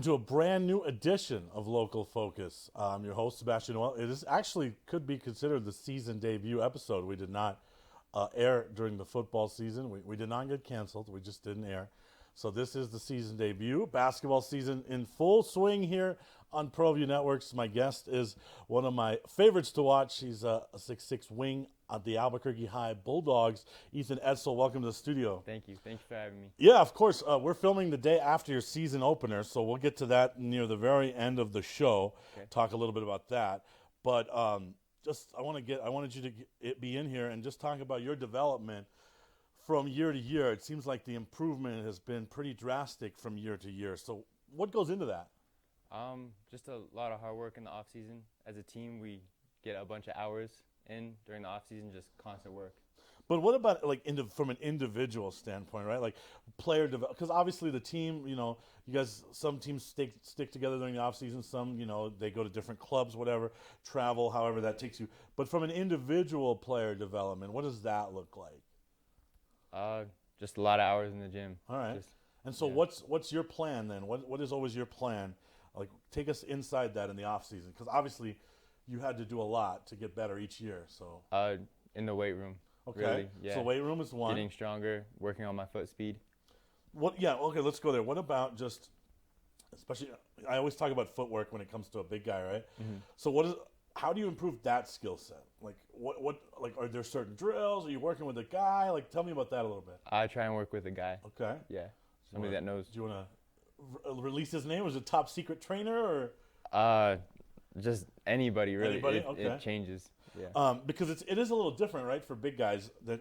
to a brand new edition of Local Focus. I'm your host, Sebastian Noel. It is actually could be considered the season debut episode. We did not air during the football season. We did not get canceled. We just didn't air. So this is the season debut. Basketball season in full swing here on ProView Networks. My guest is one of my favorites to watch. He's a 6'6" wing at the Albuquerque High Bulldogs. Ethan Oetzel, welcome to the studio. Thank you. Thank you for having me. Yeah, of course. We're filming the day after your season opener, so we'll get to that near the very end of the show. Okay. Talk a little bit about that. But I wanted you to be in here and just talk about your development from year to year. It seems like the improvement has been pretty drastic from year to year. So what goes into that? Just a lot of hard work in the off season. As a team, we get a bunch of hours in during the off season, just constant work. But what about from an individual standpoint, right? Like player development, because obviously the team, you guys, some teams stick together during the off season. Some, they go to different clubs, whatever, travel, however that takes you. But from an individual player development, what does that look like? Just a lot of hours in the gym. All right. What's your plan then? What is always your plan? Like, take us inside that in the off season, because obviously you had to do a lot to get better each year. So in the weight room. Okay. Really, yeah. So weight room is one. Getting stronger, working on my foot speed. Okay, let's go there. What about especially, I always talk about footwork when it comes to a big guy, right? Mm-hmm. So how do you improve that skill set? Like are there certain drills? Are you working with a guy? Like, tell me about that a little bit. I try and work with a guy. Okay. Yeah. Somebody that knows. Do you want to release his name? Was it a top secret trainer or? Just anybody, really. Anybody? Okay. It changes. Yeah. Because it is a little different, right, for big guys that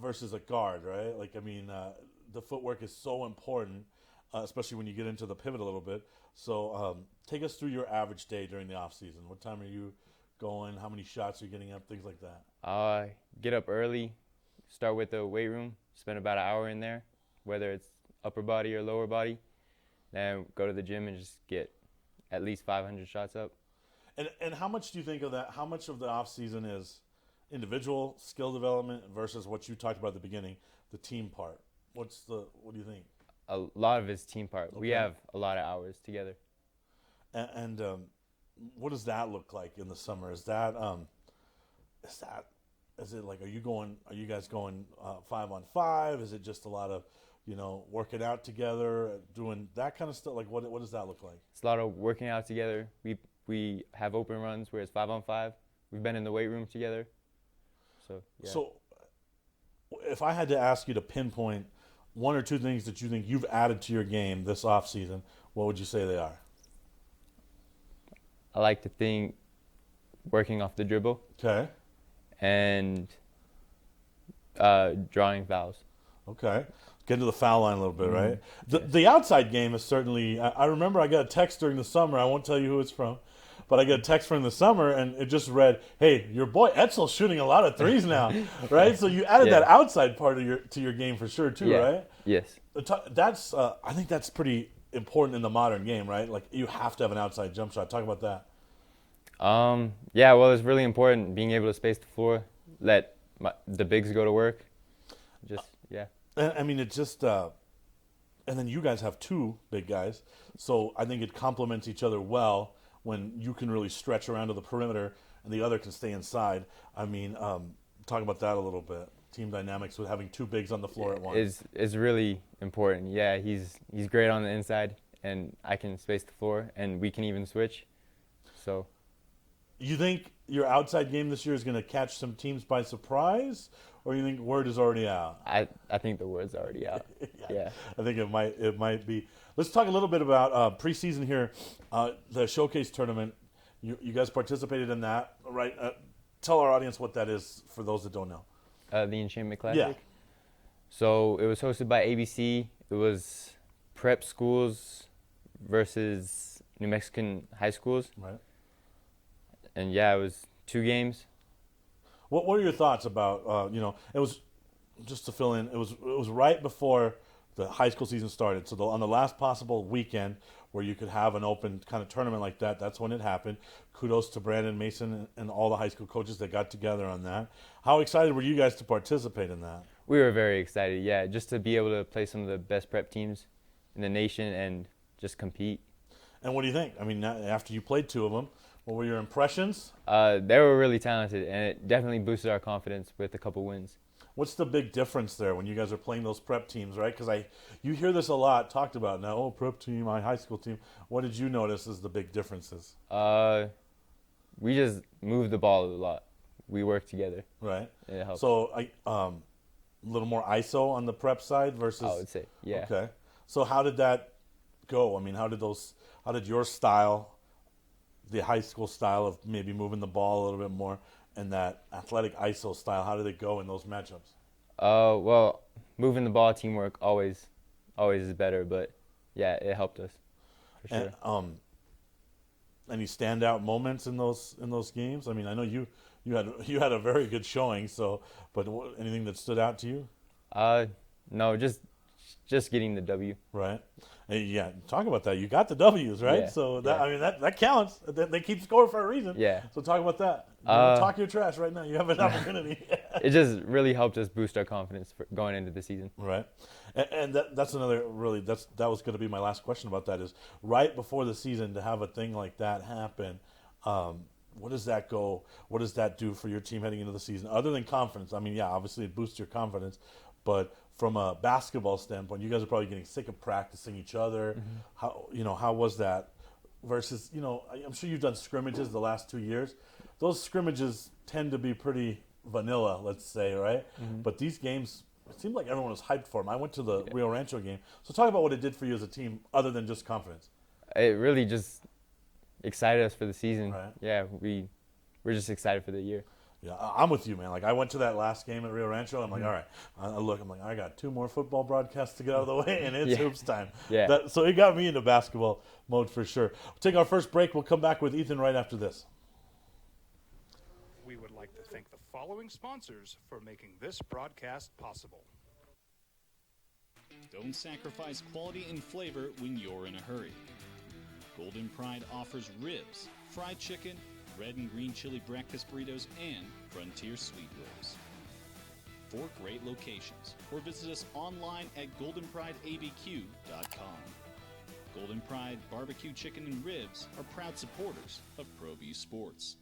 versus a guard, right? Like, I mean, the footwork is so important, especially when you get into the pivot a little bit. So, take us through your average day during the off season. What time are you going? How many shots are you getting up? Things like that. Get up early, start with the weight room, spend about an hour in there, whether it's upper body or lower body. Then go to the gym and just get at least 500 shots up. And how much do you think of that? How much of the off season is individual skill development versus what you talked about at the beginning, the team part? What do you think? A lot of it's team part. Okay. We have a lot of hours together. And what does that look like in the summer? Is it like, are you guys going 5-on-5? Is it just a lot of, working out together, doing that kind of stuff? Like, what does that look like? It's a lot of working out together. We have open runs where it's 5-on-5. We've been in the weight room together. So, yeah. So if I had to ask you to pinpoint one or two things that you think you've added to your game this off season, what would you say they are? I like to think working off the dribble. Okay. And drawing fouls. Okay. Get into the foul line a little bit, right? The outside game is certainly, I remember I got a text during the summer. I won't tell you who it's from, but I got a text from the summer, and it just read, "Hey, your boy Oetzel's shooting a lot of threes now," right? So you added that outside part to your game for sure too, right? Yes. That's I think that's pretty important in the modern game, right? Like, you have to have an outside jump shot. Talk about that. Yeah, well, it's really important being able to space the floor, let the bigs go to work. I mean, it's just, and then you guys have two big guys, so I think it complements each other well when you can really stretch around to the perimeter and the other can stay inside. I mean, talk about that a little bit. Team dynamics with having two bigs on the floor at once is really important. Yeah, he's great on the inside, and I can space the floor, and we can even switch. So, you think your outside game this year is going to catch some teams by surprise? Or you think word is already out? I think the word's already out. Yeah. I think it might be. Let's talk a little bit about preseason here, the showcase tournament. You guys participated in that, right? Tell our audience what that is for those that don't know. The Enchantment Classic? Yeah. So it was hosted by ABC. It was prep schools versus New Mexican high schools. Right. And yeah, it was 2 games. What were your thoughts about, it was, just to fill in, it was right before the high school season started. So on the last possible weekend where you could have an open kind of tournament like that, that's when it happened. Kudos to Brandon Mason and all the high school coaches that got together on that. How excited were you guys to participate in that? We were very excited, yeah, just to be able to play some of the best prep teams in the nation and just compete. And what do you think? I mean, after you played 2 of them, what were your impressions? They were really talented, and it definitely boosted our confidence with a couple wins. What's the big difference there when you guys are playing those prep teams, right? Because you hear this a lot talked about now. Oh, prep team, my high school team. What did you notice as the big differences? We just moved the ball a lot. We worked together. Right. It helped. So a little more ISO on the prep side versus. I would say, yeah. Okay. So how did that go? I mean, how did your style, the high school style of maybe moving the ball a little bit more, and that athletic ISO style, how did it go in those matchups? Well, moving the ball, teamwork always is better. But yeah, it helped us for sure. And, any standout moments in those games? I mean, I know you had a very good showing. So, but anything that stood out to you? No, just getting the W. Right. Yeah. Talk about that. You got the W's, right? Yeah, So yeah. I mean that counts. They keep scoring for a reason. Yeah. So talk about that. Talk your trash right now. You have an opportunity. It just really helped us boost our confidence for going into the season. Right. And that's another really that was going to be my last question about that is right before the season to have a thing like that happen. What does that go? What does that do for your team heading into the season? Other than confidence, I mean, yeah, obviously it boosts your confidence, but from a basketball standpoint, you guys are probably getting sick of practicing each other. Mm-hmm. How was that? Versus, I'm sure you've done scrimmages the last 2 years. Those scrimmages tend to be pretty vanilla, let's say, right? Mm-hmm. But these games, it seemed like everyone was hyped for them. I went to the Rio Rancho game. So talk about what it did for you as a team, other than just confidence. It really just excited us for the season. Right. Yeah, we're just excited for the year. Yeah, I'm with you, man. Like, I went to that last game at Rio Rancho. I'm like, all right. I'm like, I got 2 more football broadcasts to get out of the way, and it's hoops time. Yeah. So it got me into basketball mode for sure. We'll take our first break. We'll come back with Ethan right after this. We would like to thank the following sponsors for making this broadcast possible. Don't sacrifice quality and flavor when you're in a hurry. Golden Pride offers ribs, fried chicken, red and green chili breakfast burritos, and frontier sweet rolls. 4 great locations, or visit us online at goldenprideabq.com. Golden Pride Barbecue Chicken and Ribs are proud supporters of ProView Sports.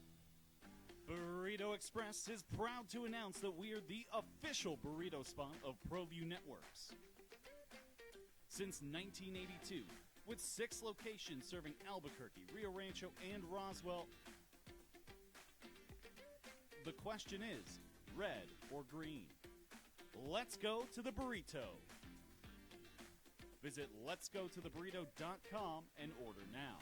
Burrito Express is proud to announce that we are the official burrito spot of ProView Networks. Since 1982, with 6 locations serving Albuquerque, Rio Rancho, and Roswell, the question is, red or green? Let's go to the burrito. Visit letsgototheburrito.com and order now.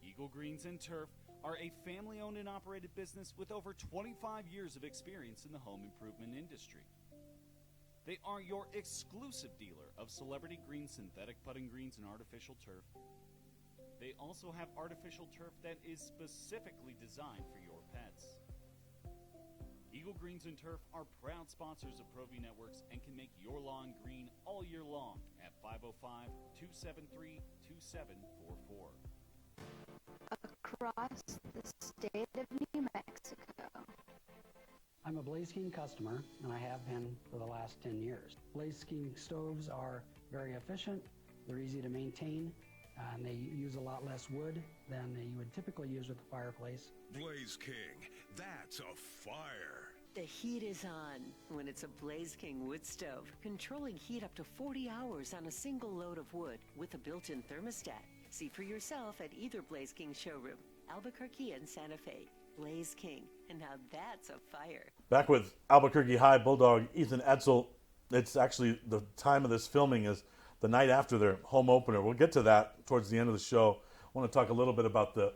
Eagle Greens and Turf are a family-owned and operated business with over 25 years of experience in the home improvement industry. They are your exclusive dealer of celebrity green synthetic putting greens and artificial turf. They also have artificial turf that is specifically designed for your pets. Eagle Greens and Turf are proud sponsors of ProView Networks and can make your lawn green all year long at 505-273-2744. Across the state of New Mexico. I'm a Blaze King customer, and I have been for the last 10 years. Blaze King stoves are very efficient, they're easy to maintain, and they use a lot less wood than you would typically use with a fireplace. Blaze King, that's a fire. The heat is on when it's a Blaze King wood stove, controlling heat up to 40 hours on a single load of wood with a built-in thermostat. See for yourself at either Blaze King showroom, Albuquerque and Santa Fe. Blaze King, and now that's a fire. Back with Albuquerque High Bulldog Ethan Oetzel. It's actually the time of this filming is the night after their home opener. We'll get to that towards the end of the show. I want to talk a little bit about the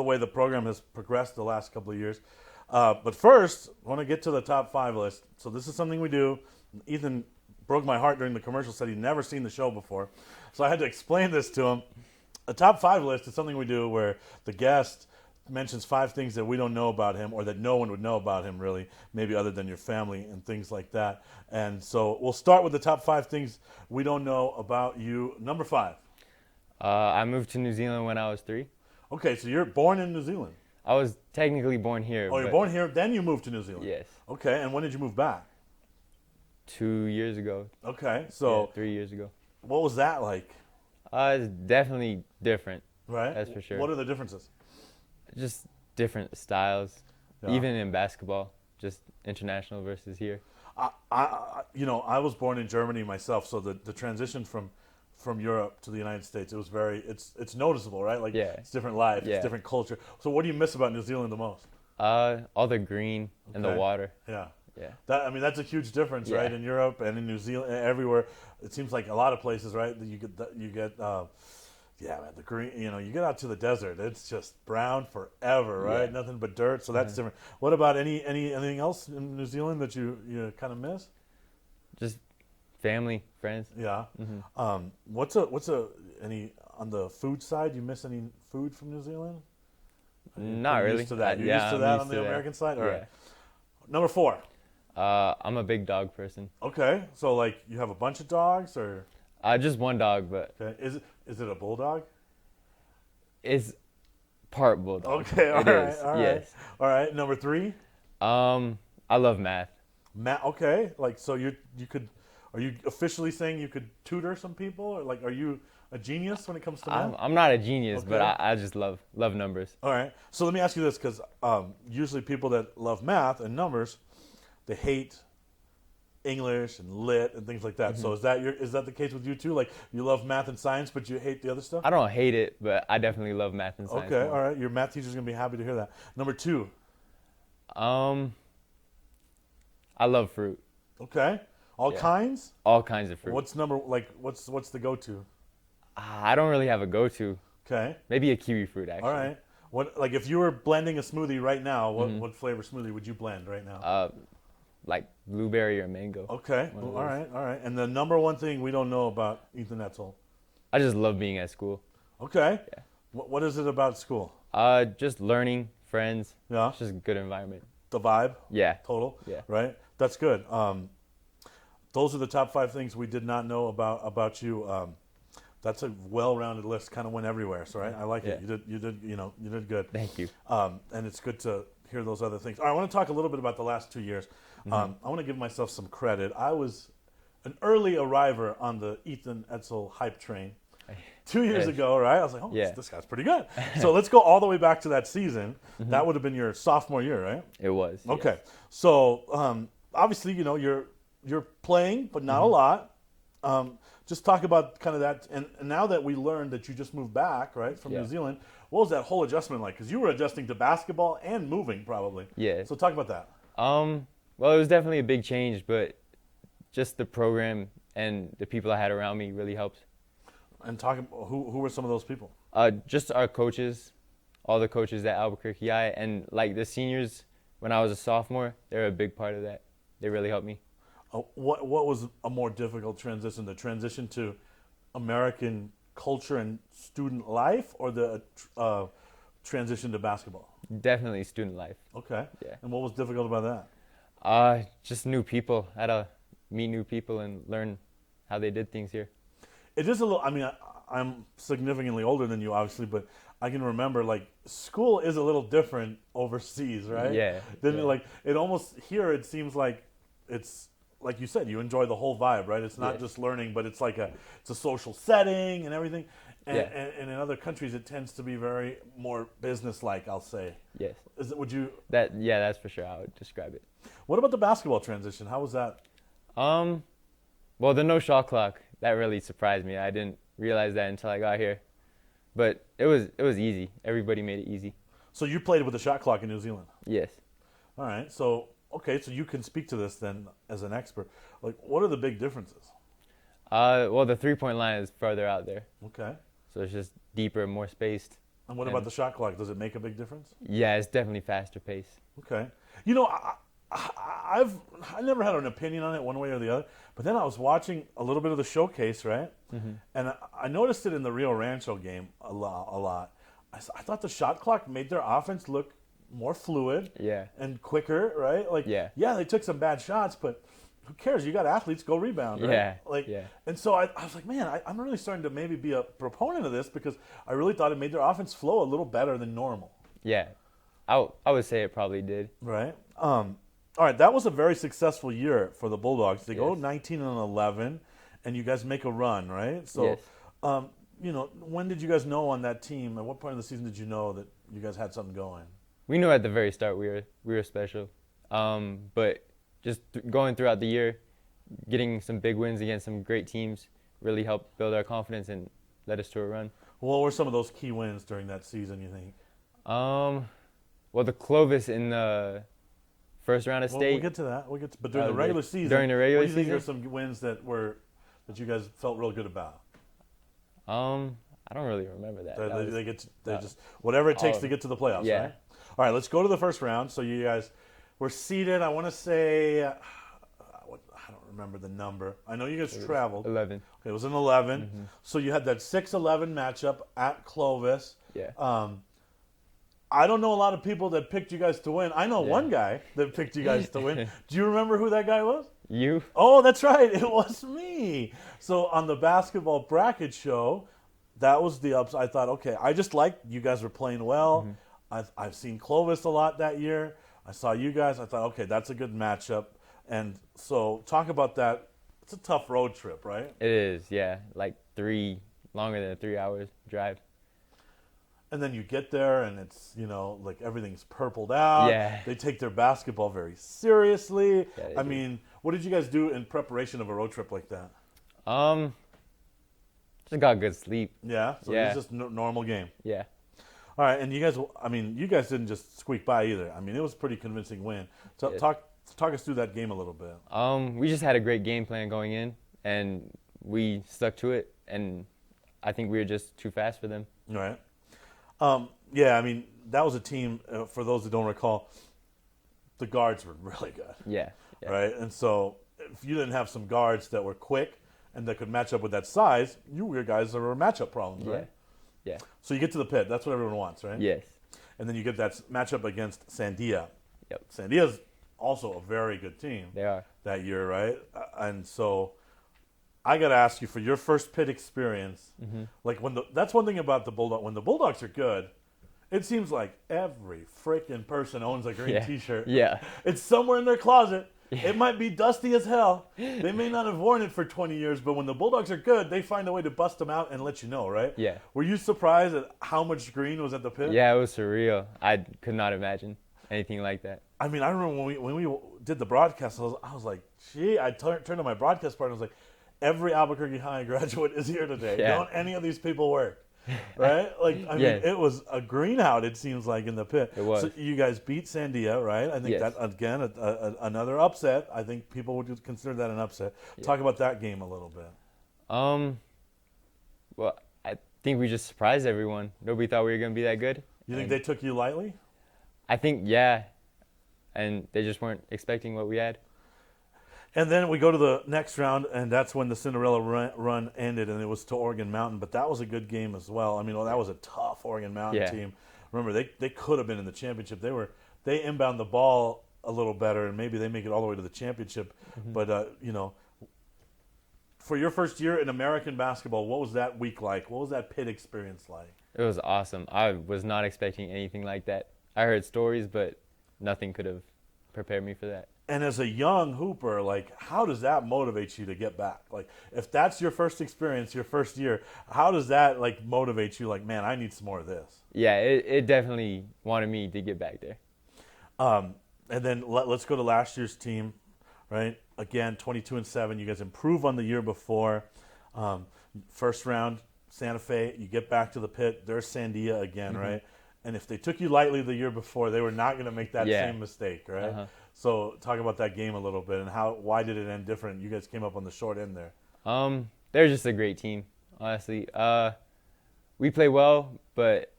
way the program has progressed the last couple of years. But first, I want to get to the top 5 list. So this is something we do. Ethan broke my heart during the commercial, said he'd never seen the show before. So I had to explain this to him. A top 5 list is something we do where the guest mentions 5 things that we don't know about him or that no one would know about him really, maybe other than your family and things like that. And so we'll start with the top 5 things we don't know about you. Number 5. I moved to New Zealand when I was 3. Okay, so you're born in New Zealand. I was technically born here. Oh, you're born here, then you moved to New Zealand? Yes. Okay, and when did you move back? 2 years ago. Okay, so 3 years ago. what was that like? It's definitely different. Right? That's for sure. What are the differences? Just different styles, Yeah. even in basketball. Just international versus here. I was born in Germany myself, so the transition from Europe to the United States, it was it's noticeable, right? Like, Yeah. it's different life, Yeah. it's different culture. So what do you miss about New Zealand the most? All the green and the Okay. water. Yeah. Yeah. That's a huge difference, Yeah. right? In Europe and in New Zealand, everywhere. It seems like a lot of places, right? That you get, man, the green. You get out to the desert, it's just brown forever, right? Yeah. Nothing but dirt. So that's different. What about anything else in New Zealand that you kind of miss? Just family, friends. Yeah. Mm-hmm. What's any on the food side? You miss any food from New Zealand? Not You're really. Used to that. You're Yeah, used to I'm that used on the to that. American side. All Yeah. right. Number 4. I'm a big dog person. Okay. So like you have a bunch of dogs, or Just one dog, but okay. Is it a bulldog? it's part bulldog. Okay. All It right. is, All right. yes. All right. Number 3. I love math. Okay. Like so are you officially saying you could tutor some people, or like are you a genius when it comes to math? I'm not a genius, but Okay. I just love numbers. All right. So let me ask you this, because usually people that love math and numbers, they hate English and lit and things like that. So is that the case with you too? Like you love math and science, but you hate the other stuff? I don't hate it, but I definitely love math and science. Okay. more. All right. Your math teacher's gonna be happy to hear that. Number 2. I love fruit. Okay. All Yeah. kinds. All kinds of fruit. What's the go-to? I don't really have a go-to. Okay. Maybe a kiwi fruit, actually. All right. What like if you were blending a smoothie right now, what flavor smoothie would you blend right now? Like blueberry or mango. Okay. One of All those. right. All right. And the number one thing we don't know about Ethan Oetzel. I just love being at school. Okay. Yeah. What is it about school? Just learning, friends. Yeah. It's just a good environment. The vibe. Yeah. Total. Yeah. Right. That's good. Those are the top 5 things we did not know about you. That's a well-rounded list. Kind of went everywhere. So right. I like it. Yeah. You did good. Thank you. And it's good to hear those other things. All right, I want to talk a little bit about the last 2 years. I want to give myself some credit. I was an early arriver on the Ethan Oetzel hype train 2 years ago, right? I was like, oh, Yeah. this guy's pretty good. So let's go all the way back to that season. That would have been your sophomore year, right? It was. yes. Okay. So obviously, you're playing, but not a lot. Just talk about kind of that. And now that we learned that you just moved back, right, from Yeah. New Zealand, what was that whole adjustment like? Because you were adjusting to basketball and moving, probably. Yeah. So talk about that. Well, it was definitely a big change, but just the program and the people I had around me really helped. And talk about who were some of those people? Just our coaches, all the coaches at Albuquerque High, and like the seniors when I was a sophomore, they were a big part of that. They really helped me. What was a more difficult transition? The transition to American culture and student life, or the transition to basketball? Definitely student life. Okay. Yeah. And what was difficult about that? Just new people. I had to meet new people and learn how they did things here. It is a little. I mean, I'm significantly older than you, obviously, but I can remember like school is a little different overseas, right? Yeah, Then yeah. like it almost here it seems like it's like you said, you enjoy the whole vibe, right? It's not Yeah. just learning, but it's like it's a social setting and everything. And, Yeah. and in other countries, it tends to be very more business-like, I'll say. Yes. Would you? That's for sure how I would describe it. What about the basketball transition? How was that? Well, the no shot clock, that really surprised me. I didn't realize that until I got here. But it was easy. Everybody made it easy. So you played with the shot clock in New Zealand. Yes. All right. So you can speak to this then as an expert. Like, what are the big differences? Well, the 3-point line is further out there. Okay. So it's just deeper, more spaced. And what about the shot clock? Does it make a big difference? Yeah, it's definitely faster pace. Okay. I never had an opinion on it one way or the other, but then I was watching a little bit of the showcase, right? Mm-hmm. And I noticed it in the Rio Rancho game a lot. I thought the shot clock made their offense look more fluid Yeah. and quicker, right? Like, Yeah. they took some bad shots, but who cares? You got athletes, go rebound, right? Yeah, Like, yeah. And so I was like, man, I'm really starting to maybe be a proponent of this because I really thought it made their offense flow a little better than normal. Yeah. I would say it probably did. Right. All right, that was a very successful year for the Bulldogs. They go Yes. 19-11, and you guys make a run, right? So, Yes. when did you guys know on that team? At what point of the season did you know that you guys had something going? We knew at the very start we were special, but just going throughout the year, getting some big wins against some great teams really helped build our confidence and led us to a run. What were some of those key wins during that season, you think? Well, the Clovis in the first round of Well, state. we'll get to that. But during the regular season, during the regular what do you think are season? some wins that you guys felt real good about? I don't really remember that. They just whatever it takes to get to the playoffs, yeah. right? All right, let's go to the first round. So you guys were seeded. I want to say, I don't remember the number. I know you guys traveled. 11. Okay, it was an 11. So you had that 6-11 matchup at Clovis. Yeah. I don't know a lot of people that picked you guys to win. I know one guy that picked you guys to win. Do you remember who that guy was? You? Oh, that's right. It was me. So on the basketball bracket show, that was the ups. I thought, okay, I just liked you guys were playing well. I've seen Clovis a lot that year. I saw you guys. I thought, okay, that's a good matchup. And so talk about that. It's a tough road trip, right? It is, yeah. Like longer than a 3-hour drive. And then you get there, and it's, like everything's purpled out. Yeah. They take their basketball very seriously. Yeah, they I do. mean, what did you guys do in preparation of a road trip like that? Just got good sleep. Yeah? So Yeah. it was just a normal game. Yeah. All right, and you guys didn't just squeak by either. I mean, it was a pretty convincing win. So Yes. talk us through that game a little bit. We just had a great game plan going in, and we stuck to it, and I think we were just too fast for them. All right. Yeah, I mean, that was a team, for those who don't recall, the guards were really good, Yeah. Yeah. right? And so if you didn't have some guards that were quick and that could match up with that size, you were guys that were matchup problems, right? Yeah. So you get to the pit. That's what everyone wants, right? Yes. And then you get that matchup against Sandia. Yep. Sandia's also a very good team. They are. That year, right? And so I got to ask you, for your first pit experience, like that's one thing about the Bulldog. When the Bulldogs are good, it seems like every freaking person owns a green Yeah. T-shirt. Yeah. It's somewhere in their closet. It might be dusty as hell. They may not have worn it for 20 years, but when the Bulldogs are good, they find a way to bust them out and let you know, right? Yeah. Were you surprised at how much green was at the pit? Yeah, it was surreal. I could not imagine anything like that. I mean, I remember when we did the broadcast, I was like, gee, I turned to my broadcast partner, I was like, every Albuquerque High graduate is here today. Yeah. Don't any of these people work? Right? Like, I mean, Yes. it was a green out, it seems like, in the pit. It was. So you guys beat Sandia, right? I think Yes. that, again, another upset. I think people would consider that an upset. Talk about that game a little bit. Well, I think we just surprised everyone. Nobody thought we were going to be that good. You think And they took you lightly? I think, yeah. And they just weren't expecting what we had. And then we go to the next round, and that's when the Cinderella run ended, and it was to Oregon Mountain. But that was a good game as well. I mean, that was a tough Oregon Mountain Yeah. team. Remember, they could have been in the championship. They inbound the ball a little better, and maybe they make it all the way to the championship. But for your first year in American basketball, what was that week like? What was that pit experience like? It was awesome. I was not expecting anything like that. I heard stories, but nothing could have prepared me for that. And as a young hooper, like, how does that motivate you to get back? Like, if that's your first experience, your first year, how does that, like, motivate you? Like, man, I need some more of this. Yeah, it definitely wanted me to get back there. And then let's go to last year's team, right? Again, 22-7. You guys improve on the year before. First round, Santa Fe. You get back to the pit. There's Sandia again, right? And if they took you lightly the year before, they were not going to make that Yeah. same mistake, right? So talk about that game a little bit and why did it end different? You guys came up on the short end there. They're just a great team, honestly. We play well, but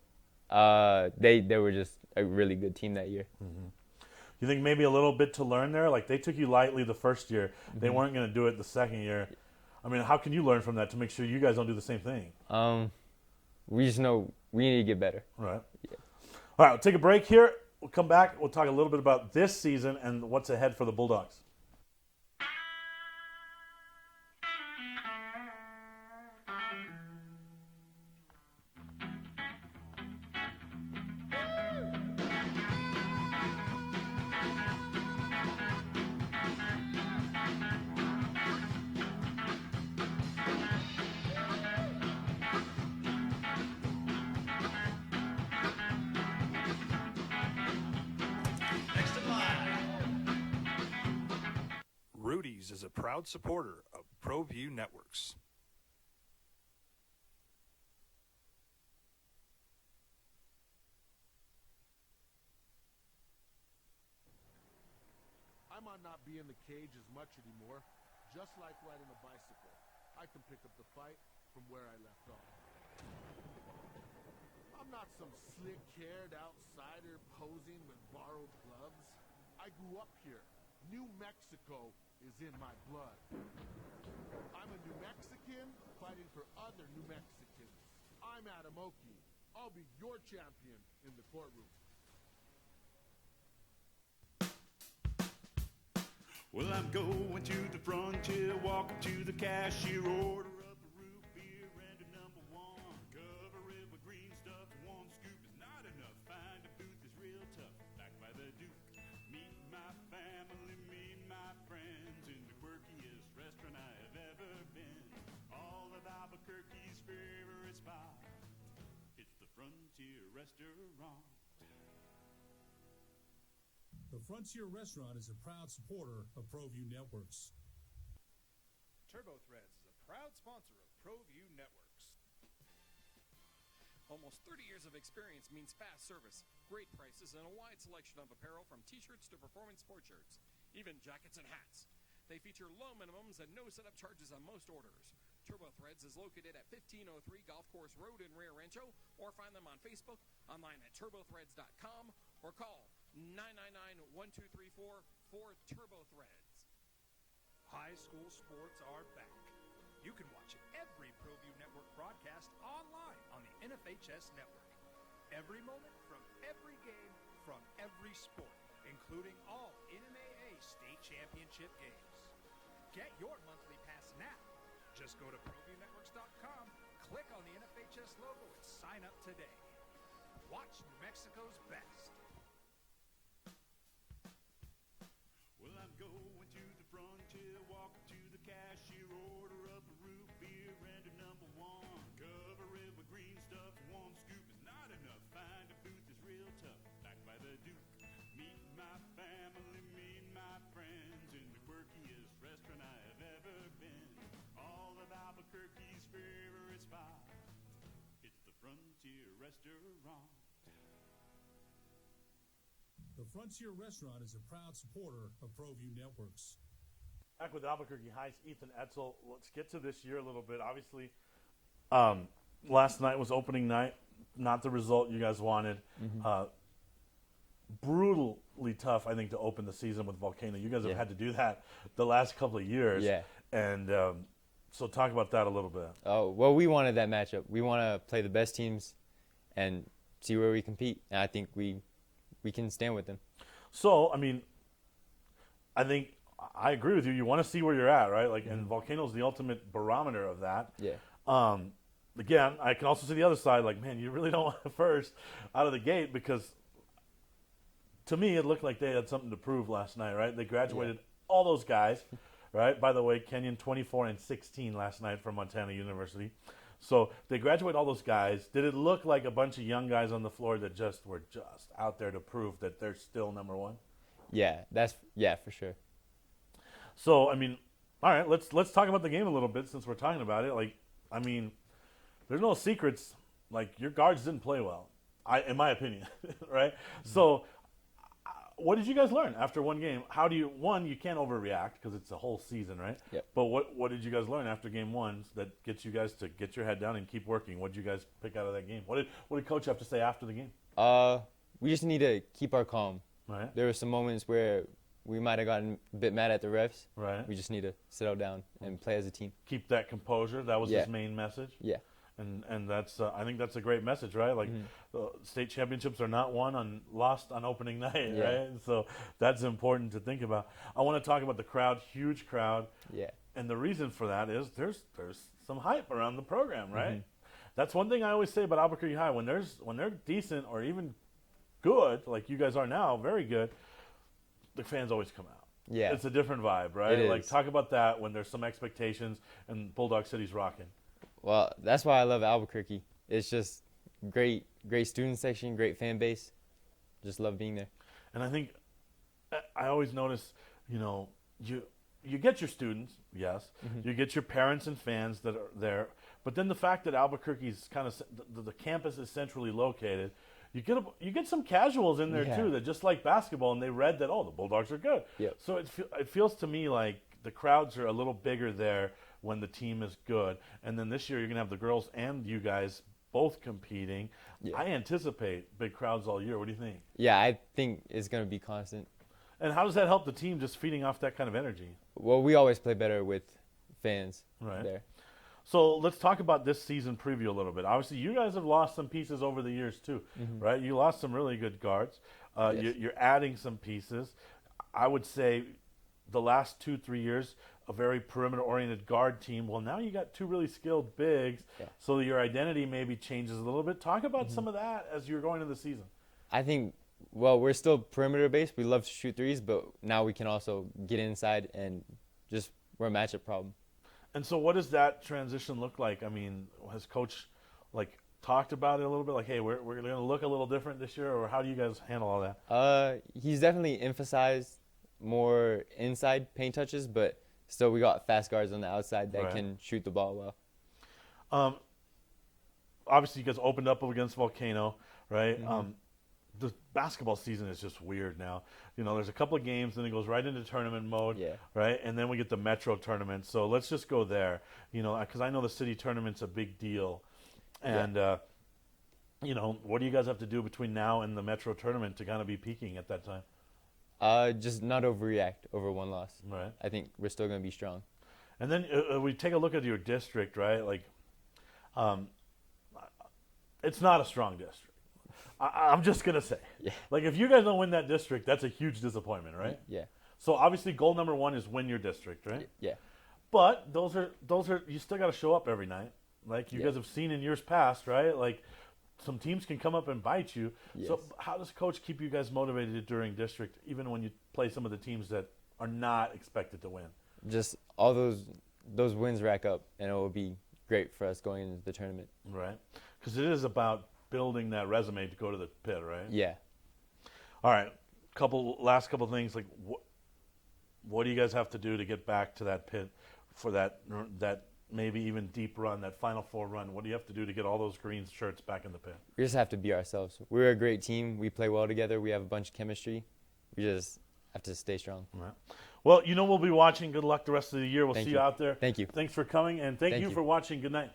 they were just a really good team that year. You think maybe a little bit to learn there? Like, they took you lightly the first year. They weren't going to do it the second year. I mean, how can you learn from that to make sure you guys don't do the same thing? We just know we need to get better. All right. All right, we'll take a break here. We'll come back. We'll talk a little bit about this season and what's ahead for the Bulldogs. is a proud supporter of ProView Networks. I might not be in the cage as much anymore. Just like riding a bicycle, I can pick up the fight from where I left off. I'm not some slick-haired outsider posing with borrowed gloves. I grew up here. New Mexico is in my blood. I'm a New Mexican fighting for other New Mexicans. I'm Adam Oki. I'll be your champion in the courtroom. Well, I'm going to the frontier, walking to the cashier, order up a root beer and a number one. Cover it with green stuff, one scoop is not enough. Find a booth is real tough, back by the Duke. Meet my family, meet my friends in the quirkiest restaurant I have ever been. All of Albuquerque's favorite spot, it's the Frontier Restaurant. The Frontier Restaurant is a proud supporter of ProView Networks. Turbo Threads is a proud sponsor of ProView Networks. Almost 30 years of experience means fast service, great prices, and a wide selection of apparel from t-shirts to performance sport shirts, even jackets and hats. They feature low minimums and no setup charges on most orders. Turbo Threads is located at 1503 Golf Course Road in Rio Rancho, or find them on Facebook, online at turbothreads.com, or call 999-1234 for Turbo Threads. High school sports are back. You can watch every ProView Network broadcast online on the NFHS network. Every moment from every game from every sport, including all NMAA state championship games. Get your monthly pass now. Just go to ProViewNetworks.com, click on the NFHS logo, and sign up today. Watch New Mexico's best. Well, I'm going to the frontier, walking to the cashier, order up a root beer and a number one. Cover it with green stuff, one scoop is not enough. Find a booth is real tough, back by the Duke. Meet my family, meet my friends in the quirkiest restaurant I have ever been. All of Albuquerque's favorite spot, it's the Frontier Restaurant. The Frontier Restaurant is a proud supporter of ProView Networks. Back with Albuquerque High's Ethan Oetzel. Let's get to this year a little bit. Obviously, last night was opening night. Not the result you guys wanted. Brutally tough, I think, to open the season with Volcano. You guys have had to do that the last couple of years. Yeah. And so talk about that a little bit. Oh, well, we wanted that matchup. We want to play the best teams and see where we compete. And I think we can stand with them. So, I mean, I think I agree with you. You want to see where you're at, right? Like, and Volcano's the ultimate barometer of that. Yeah. Again, I can also see the other side. Like, man, you really don't want to first out of the gate because, to me, it looked like they had something to prove last night, right? They graduated all those guys, right? By the way, Kenyon 24 and 16 last night from Montana University. So they graduate all those guys. Did it look like a bunch of young guys on the floor that were just out there to prove that they're still number one? Yeah, for sure. So, I mean, all right, let's talk about the game a little bit since we're talking about it. Like, I mean, there's no secrets. Like, your guards didn't play well, in my opinion, right? So, what did you guys learn after one game? How do you can't overreact because it's a whole season, right? Yep. But what did you guys learn after game one that gets you guys to get your head down and keep working? What did you guys pick out of that game? What did Coach have to say after the game? We just need to keep our calm. Right. There were some moments where we might have gotten a bit mad at the refs. Right. We just need to settle down and play as a team. Keep that composure. That was his main message. Yeah. And that's I think that's a great message, right? Like the state championships are not lost on opening night, right? So that's important to think about. I want to talk about the crowd, huge crowd. Yeah. And the reason for that is there's some hype around the program, right? That's one thing I always say about Albuquerque High. When they're decent or even good, like you guys are now, very good, the fans always come out. Yeah. It's a different vibe, right? It Like is. talk about that when there's some expectations and Bulldog City's rocking. Well, that's why I love Albuquerque. It's just great student section, great fan base. Just love being there. And I think I always notice, you you get your students, yes. You get your parents and fans that are there. But then the fact that Albuquerque's kind of the campus is centrally located, you get some casuals in there too that just like basketball, and they read that the Bulldogs are good. Yep. So it feels to me like the crowds are a little bigger there when the team is good. And then this year you're gonna have the girls and you guys both competing. Yeah. I anticipate big crowds all year. What do you think? Yeah, I think it's gonna be constant. And how does that help the team just feeding off that kind of energy? Well, we always play better with fans there. So let's talk about this season preview a little bit. Obviously, you guys have lost some pieces over the years too, right? You lost some really good guards. You're adding some pieces. I would say the last 2-3 years, a very perimeter-oriented guard team. Well, now you got two really skilled bigs, so your identity maybe changes a little bit. Talk about some of that as you're going into the season. I think, well, we're still perimeter-based. We love to shoot threes, but now we can also get inside and just we're a matchup problem. And so what does that transition look like? I mean, has Coach talked about it a little bit? Like, hey, we're going to look a little different this year, or how do you guys handle all that? He's definitely emphasized more inside paint touches, but still we got fast guards on the outside that can shoot the ball well. Obviously, you guys opened up against Volcano, right? The basketball season is just weird now. There's a couple of games, then it goes right into tournament mode, right? And then we get the Metro tournament. So let's just go there, because I know the city tournament's a big deal. And, what do you guys have to do between now and the Metro tournament to kind of be peaking at that time? Just not overreact over one loss. Right. I think we're still going to be strong. And then we take a look at your district, right? It's not a strong district. I'm just going to say. Yeah. If you guys don't win that district, that's a huge disappointment, right? Yeah. So obviously goal number 1 is win your district, right? Yeah. But those are you still got to show up every night. You guys have seen in years past, right? Some teams can come up and bite you. Yes. So how does Coach keep you guys motivated during district, even when you play some of the teams that are not expected to win? Just all those wins rack up, and it will be great for us going into the tournament. Right. Because it is about building that resume to go to the pit, right? Yeah. All right. Last couple things. What do you guys have to do to get back to that pit for that maybe even deep run, that Final Four run? What do you have to do to get all those green shirts back in the pit? We just have to be ourselves. We're a great team. We play well together. We have a bunch of chemistry. We just have to stay strong. All right. Well, we'll be watching. Good luck the rest of the year. We'll see you out there. Thank you. Thanks for coming, and thank you for watching. Good night.